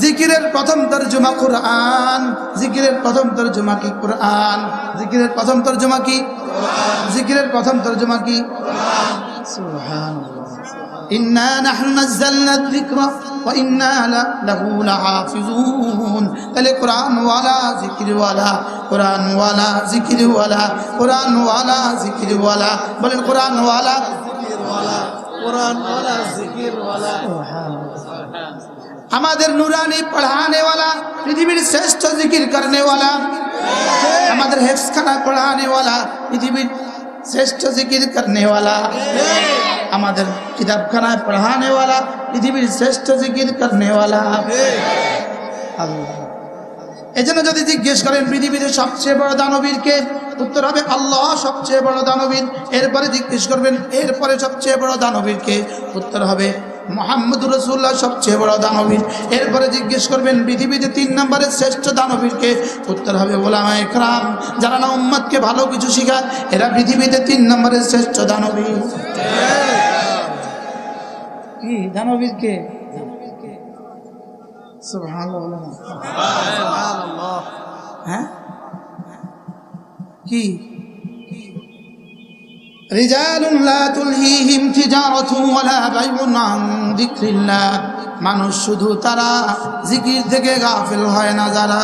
জিকিরের প্রথম তরজমা কুরআন। জিকিরের প্রথম তরজমা কি? কুরআন। জিকিরের প্রথম তরজমা কি? জিকিরের প্রথম তরজমা কি? সুবহানাল্লাহ। ইন্না নাহনু নাযালনা যিকরা ওয়া ইন্না লাহু লাহাফিজুন। তাহলে কোরআন ওয়ালা জিকির ওয়ালা, কোরআন ওয়ালা জিকির ওয়ালা, কোরআন ওয়ালা জিকির ওয়ালা। বলেন কোরআন ওয়ালা জিকির ওয়ালা, কোরআন ওয়ালা জিকির ওয়ালা। আমাদের নুরানি पढ़ाने वाला, पृथ्वीर श्रेष्ठ जिकिर करने वाला, हमारे हेफ्स खाना पढ़ाने वाला, पृथ्वीर श्रेष्ठ जिकिर करने वाला, हमारे किताब खाना पढ़ाने वाला, पृथ्वीर श्रेष्ठ जिकिर करने वाला अल्लाह। এজন্য যদি জিজ্ঞেস করেন পৃথিবীতে সবচেয়ে বড় দানবীর কে, উত্তর হবে আল্লাহ সবচেয়ে বড় দানবীর। এরপরে জিজ্ঞেস করবেন এরপরে সবচেয়ে বড় দানবীর কে, উত্তর হবে মুহাম্মদুর রাসূলুল্লাহ সবচেয়ে বড় দানবীর। এরপরে জিজ্ঞেস করবেন পৃথিবীতে 3 নম্বরে শ্রেষ্ঠ দানবীর কে, উত্তর হবে উলামায়ে কেরাম, যারা না উম্মতকে ভালো কিছু শেখায়, এরা পৃথিবীতে 3 নম্বরের শ্রেষ্ঠ দানবীর। কি দানবীর কে? সুবহানাল্লাহ, সুবহানাল্লাহ। হ্যাঁ কি? রিজালুন লা তুলহিহিম তিজারাতুন ওয়ালা বাইউন আন যিকরিল্লাহ। মানুষ শুধু তারা জিকির থেকে গাফিল হয় না যারা।